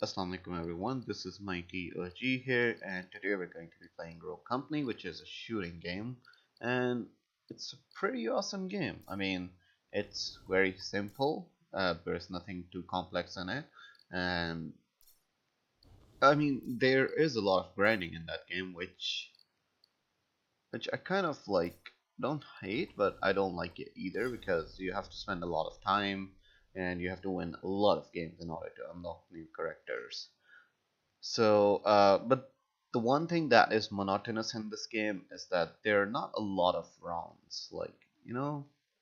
Assalamu alaikum everyone, this is Mikey OG here, and today we're going to be playing Rogue Company, which is a shooting game, and it's a pretty awesome game. I mean, it's very simple, there's nothing too complex in it, and I mean, there is a lot of grinding in that game, which I kind of like, don't hate, but I don't like it either because you have to spend a lot of time and you have to win a lot of games in order to unlock new characters. But the one thing that is monotonous in this game is that there are not a lot of rounds. Like,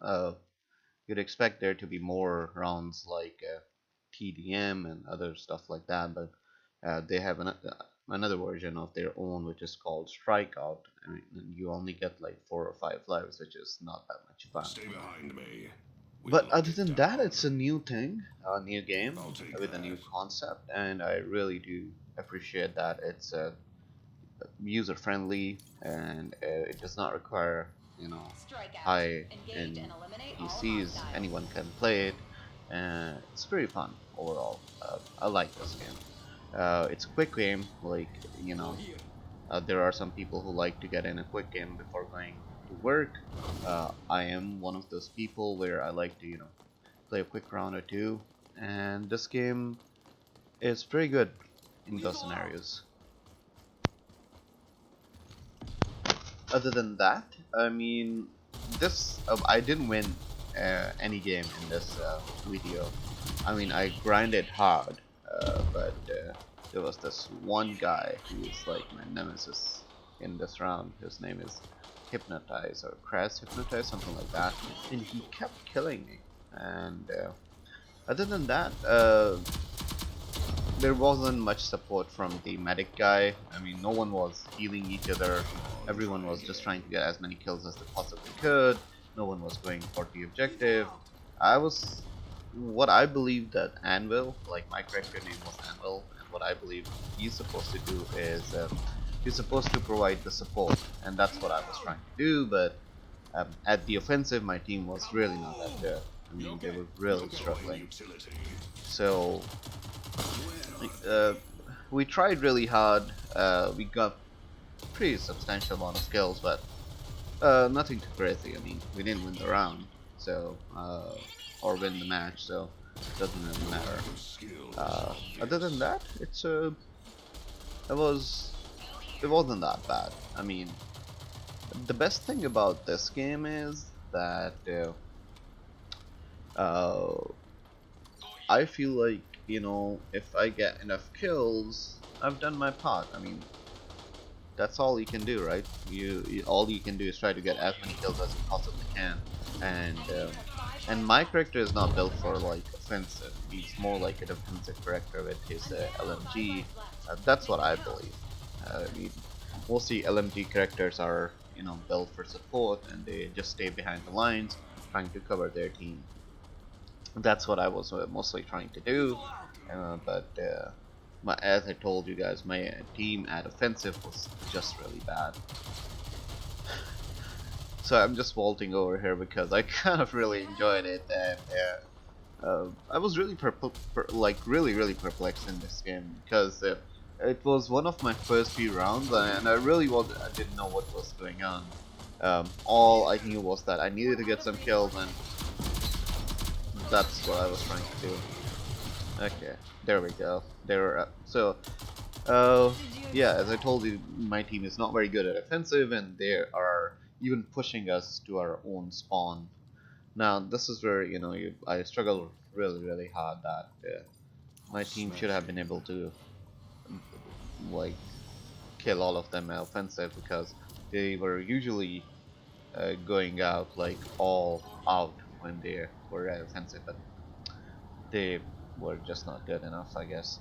uh, you'd expect there to be more rounds like TDM and other stuff like that, but they have another version of their own which is called Strikeout. I mean, you only get like 4 or 5 lives, which is not that much fun. Stay behind me. We But locked other it than that, down. it's a new thing, a new game I'll take with a that. new concept, and I really do appreciate that it's user friendly and it does not require, Strikeout. high Engage in and eliminate all PCs. hostiles. Anyone can play it, and it's pretty fun overall. I like this game. It's a quick game, like there are some people who like to get in a quick game before going to work. I am one of those people where I like to, play a quick round or two, and this game is pretty good in those scenarios. Other than that, I mean, this I didn't win any game in this video. I mean, I grinded hard, but there was this one guy who is like my nemesis in this round. His name is Hypnotize or Crash Hypnotize, something like that, and he kept killing me. And other than that, there wasn't much support from the medic guy. I mean, no one was healing each other. Everyone was just trying to get as many kills as they possibly could. No one was going for the objective. I was, what I believe that Anvil, like my character name was Anvil, and what I believe he's supposed to do is he's supposed to provide the support, and that's what I was trying to do. But at the offensive, my team was really not that good. I mean, they were really struggling. So uh, we tried really hard. We got pretty substantial amount of kills, but nothing too crazy. I mean, we didn't win the round, so or win the match, so it doesn't really matter. Other than that, it was it wasn't that bad. I mean, the best thing about this game is that I feel like, if I get enough kills, I've done my part. I mean, that's all you can do, right? All you can do is try to get as many kills as you possibly can, and my character is not built for like offensive. He's more like a defensive character with his LMG. That's what I believe. I mean, mostly LMG characters are, built for support, and they just stay behind the lines trying to cover their team. That's what I was mostly trying to do, but as I told you guys, my team at offensive was just really bad. So I'm just vaulting over here because I kind of really enjoyed it, and I was really really perplexed in this game because it was one of my first few rounds, and I didn't know what was going on. All I knew was that I needed to get some kills, and that's what I was trying to do. Okay, there we go. Uh, yeah, as I told you, my team is not very good at offensive, and they are even pushing us to our own spawn. Now, this is where, I struggle really hard that my team should have been able to, like, kill all of them at offensive because they were usually going out, like, all out when they were at offensive, but they were just not good enough, I guess.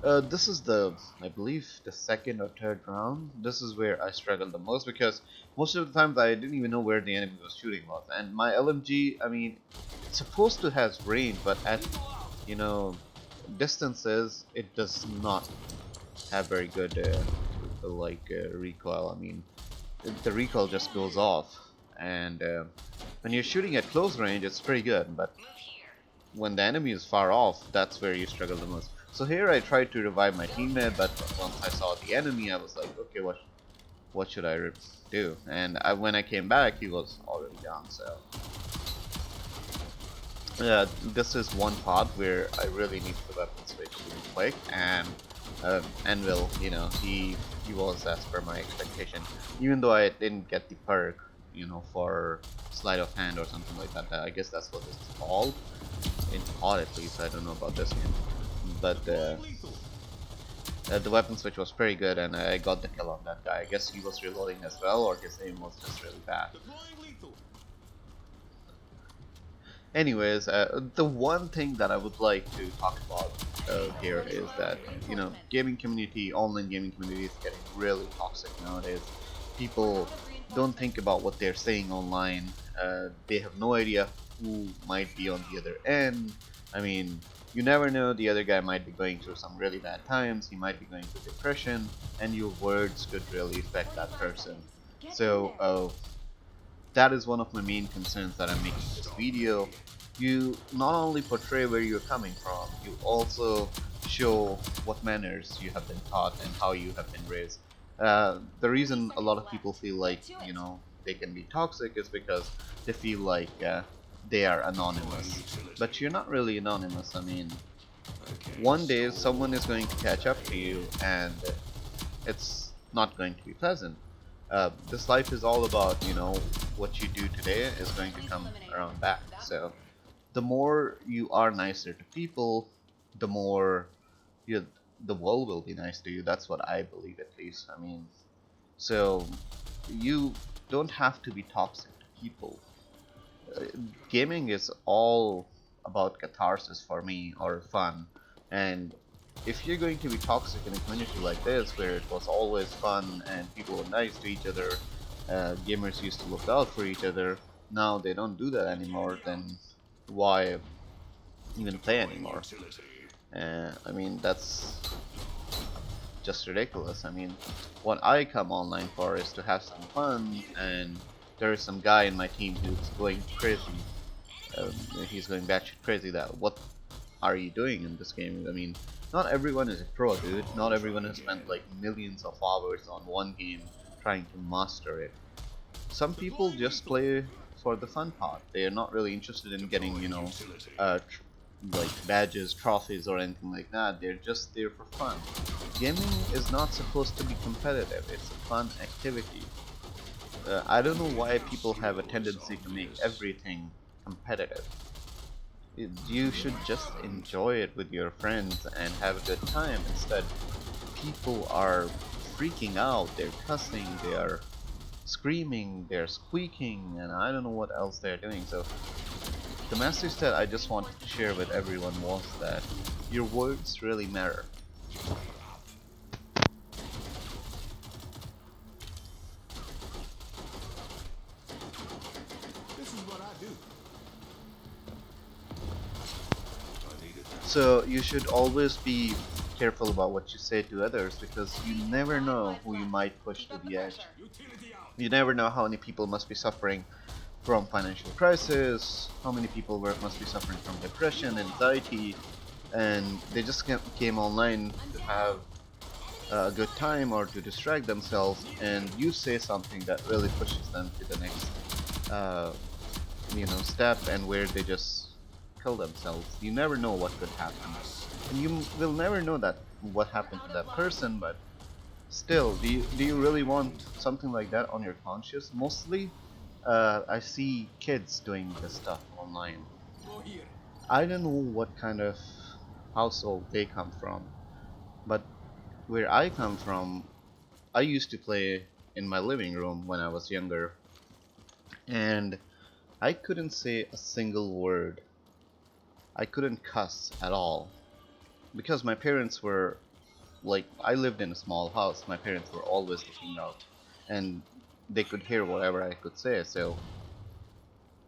This is I believe, the second or third round. This is where I struggled the most because most of the times I didn't even know where the enemy was shooting was. And my LMG, I mean, it's supposed to have range, but at, you know, distances, it does not have very good, recoil. I mean, the recoil just goes off. And when you're shooting at close range, it's pretty good, but when the enemy is far off, that's where you struggle the most. So here I tried to revive my teammate, but once I saw the enemy, I was like, okay, what should I do? And when I came back, he was already down. So this is one part where I really need the weapon switch really quick. And Anvil, you know, he was as per my expectation. Even though I didn't get the perk, you know, for sleight of hand or something like that. I guess that's what it's called. In COD at least, I don't know about this game. But the weapon switch was pretty good, and I got the kill on that guy. I guess he was reloading as well, or his aim was just really bad. Anyways, the one thing that I would like to talk about here is that, you know, gaming community, online gaming community is getting really toxic nowadays. People don't think about what they're saying online. They have no idea who might be on the other end. I mean, you never know, the other guy might be going through some really bad times, he might be going through depression, and your words could really affect that person. So, that is one of my main concerns that I'm making this video. You not only portray where you're coming from, you also show what manners you have been taught and how you have been raised. The reason a lot of people feel like, you know, they can be toxic is because they feel like they are anonymous. But you're not really anonymous. I mean, one day someone is going to catch up to you, and it's not going to be pleasant. This life is all about, you know, what you do today is going to come around back. So the more you are nicer to people, the more the world will be nice to you. That's what I believe, at least. I mean, so you don't have to be toxic to people. Gaming is all about catharsis for me, or fun. And if you're going to be toxic in a community like this, where it was always fun and people were nice to each other, gamers used to look out for each other, now they don't do that anymore, then why even play anymore? I mean, that's just ridiculous. I mean, what I come online for is to have some fun, and there is some guy in my team who's going crazy. He's going batshit crazy. That what are you doing in this game? I mean, not everyone is a pro, dude. Not everyone has spent like millions of hours on one game trying to master it. Some people just play for the fun part. They are not really interested in getting, you know, like badges, trophies, or anything like that. They're just there for fun. Gaming is not supposed to be competitive. It's a fun activity. I don't know why people have a tendency to make everything competitive. You should just enjoy it with your friends and have a good time. Instead, people are freaking out. They're cussing. They are screaming. They're squeaking, and I don't know what else they're doing. So the message that I just wanted to share with everyone was that your words really matter. This is what I do. So you should always be careful about what you say to others, because you never know who you might push to the edge. You never know how many people must be suffering from financial crisis, how many people must be suffering from depression, anxiety, and they just came online to have a good time or to distract themselves, and you say something that really pushes them to the next you know, step, and where they just kill themselves. You never know what could happen, and you will never know that what happened to that person. But still, do you really want something like that on your conscience? Mostly I see kids doing this stuff online. I don't know what kind of household they come from, but where I come from, I used to play in my living room when I was younger, and I couldn't say a single word. I couldn't cuss at all, because my parents were like, I lived in a small house. My parents were always looking out, and they could hear whatever I could say. So,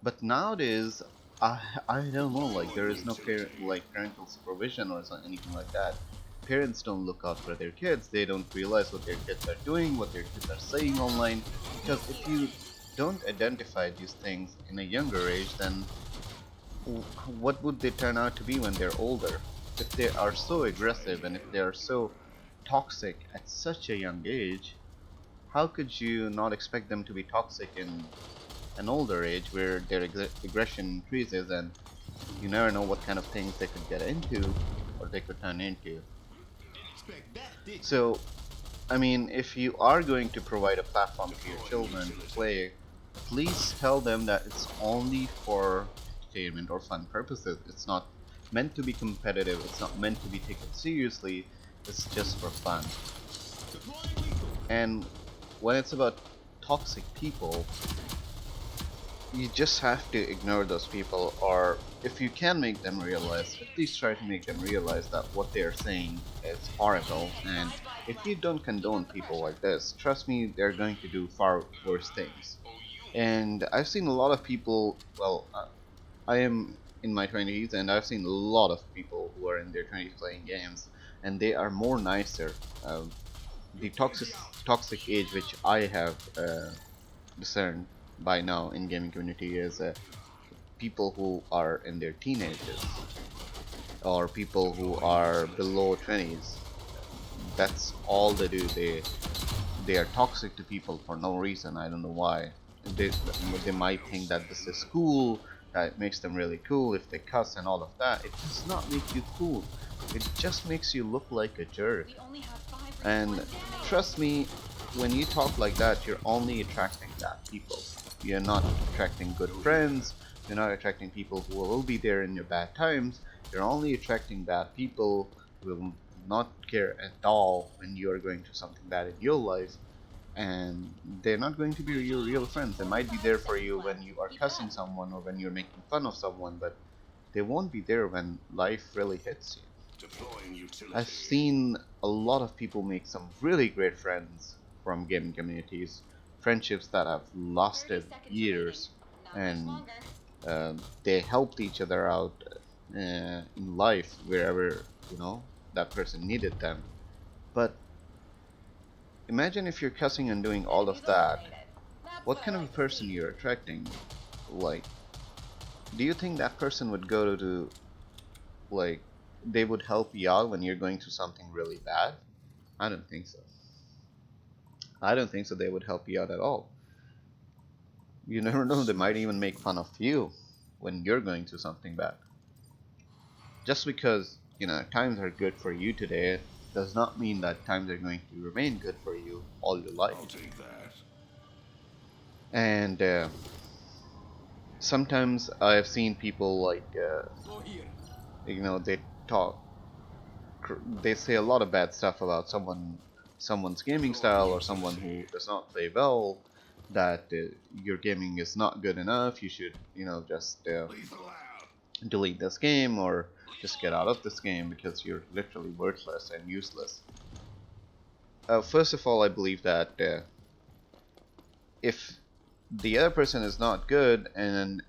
but nowadays, I don't know. Like, there is no parental supervision or anything like that. Parents don't look out for their kids. They don't realize what their kids are doing, what their kids are saying online. Because if you don't identify these things in a younger age, then what would they turn out to be when they're older? if they are so aggressive and if they are so toxic at such a young age, how could you not expect them to be toxic in an older age where their aggression increases and you never know what kind of things they could get into or they could turn into. So, I mean, if you are going to provide a platform to your children to play, please tell them that it's only for entertainment or fun purposes. It's not meant to be competitive, it's not meant to be taken seriously, it's just for fun. And when it's about toxic people, you just have to ignore those people, or if you can make them realize, at least try to make them realize that what they are saying is horrible, and if you don't condone people like this, trust me, they're going to do far worse things. And I've seen a lot of people, well, I am in my 20s and I've seen a lot of people who are in their 20s playing games, and they are more nicer. The toxic age which I have discerned by now in gaming community is people who are in their teenagers or people who are below 20s. That's all they do. They are toxic to people for no reason. I don't know why. They, they might think that this is cool, that it makes them really cool if they cuss and all of that. It does not make you cool. It just makes you look like a jerk. And trust me, when you talk like that, you're only attracting bad people. You're not attracting good friends. You're not attracting people who will be there in your bad times. You're only attracting bad people who will not care at all when you are going through something bad in your life. And they're not going to be your real friends. They might be there for you when you are cussing someone or when you're making fun of someone, but they won't be there when life really hits you. I've seen a lot of people make some really great friends from gaming communities, friendships that have lasted years, and they helped each other out in life wherever that person needed them. But imagine if you're cussing and doing all of that, what kind of a person you're attracting? Like, do you think that person would go to like they would help you out when you're going through something really bad? I don't think so. I don't think so they would help you out at all. You never know, they might even make fun of you when you're going through something bad. Just because, times are good for you today does not mean that times are going to remain good for you all your life. I'll take that. And sometimes I've seen people they talk, they say a lot of bad stuff about someone's gaming style or someone who does not play well, that your gaming is not good enough, you should just delete this game or just get out of this game because you're literally worthless and useless. First of all, I believe that if the other person is not good and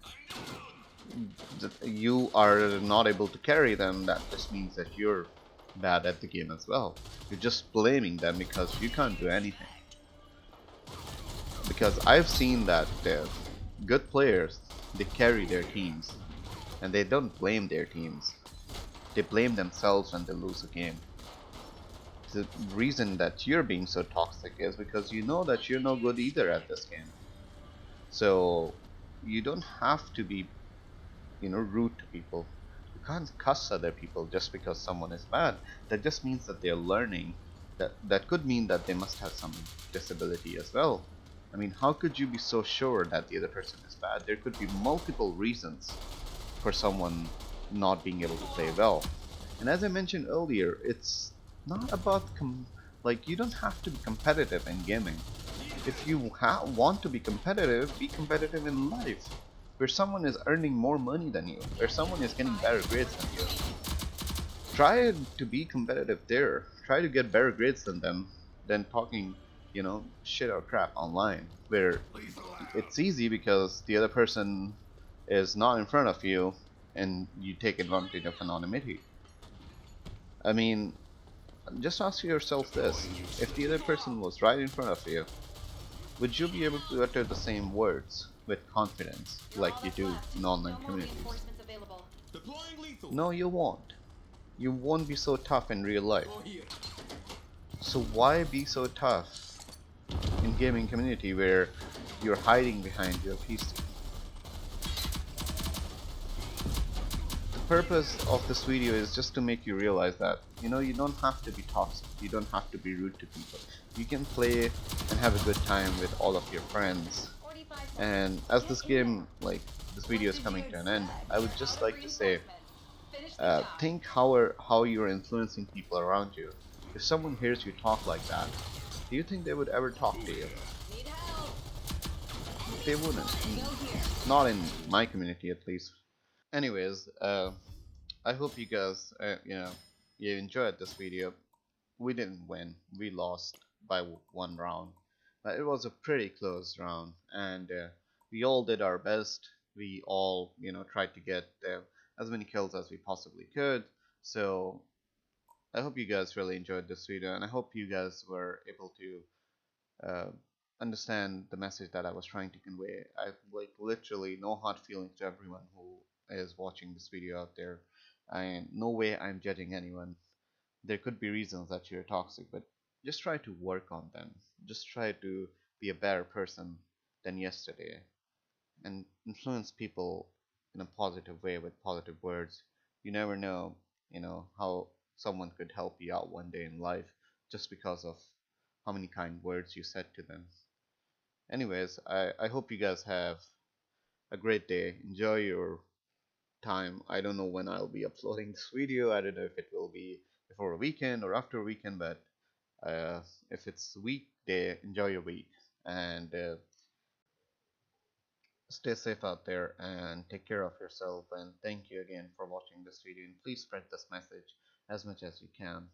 you are not able to carry them, that just means that you're bad at the game as well. You're just blaming them because you can't do anything. Because I've seen that good players, they carry their teams, and they don't blame their teams. They blame themselves when they lose a game. The reason that you're being so toxic is because you know that you're no good either at this game. So you don't have to be, rude to people. You can't cuss other people just because someone is bad. That just means that they're learning. That could mean that they must have some disability as well. I mean, how could you be so sure that the other person is bad? There could be multiple reasons for someone not being able to play well. And as I mentioned earlier, it's not about you don't have to be competitive in gaming. If you want to be competitive in life, where someone is earning more money than you, where someone is getting better grades than you. Try to be competitive there. Try to get better grades than them than talking, shit or crap online, where it's easy because the other person is not in front of you and you take advantage of anonymity. I mean, just ask yourself this: if the other person was right in front of you, would you be able to utter the same words with confidence like you do in online communities? No, you won't. you won't be so tough in real life. So why be so tough in gaming community where you're hiding behind your PC? The purpose of this video is just to make you realize that, you don't have to be toxic, you don't have to be rude to people. You can play and have a good time with all of your friends. And as this game, like, this video is coming to an end, I would just like to say, think how you're influencing people around you. If someone hears you talk like that, do you think they would ever talk to you? They wouldn't. Not in my community, at least. Anyways, I hope you guys, you enjoyed this video. We didn't win. We lost by one round. It was a pretty close round, and we all did our best. We all, tried to get as many kills as we possibly could. So I hope you guys really enjoyed this video, and I hope you guys were able to uh, understand the message that I was trying to convey. I like literally no hard feelings to everyone who is watching this video out there. And no way I'm judging anyone. There could be reasons that you're toxic, but just try to work on them. Just try to be a better person than yesterday and influence people in a positive way with positive words. You never know, how someone could help you out one day in life just because of how many kind words you said to them. Anyways, I hope you guys have a great day. Enjoy your time. I don't know when I'll be uploading this video. I don't know if it will be before a weekend or after a weekend, but uh, if it's weekday, enjoy your week and stay safe out there and take care of yourself. And thank you again for watching this video. And please spread this message as much as you can.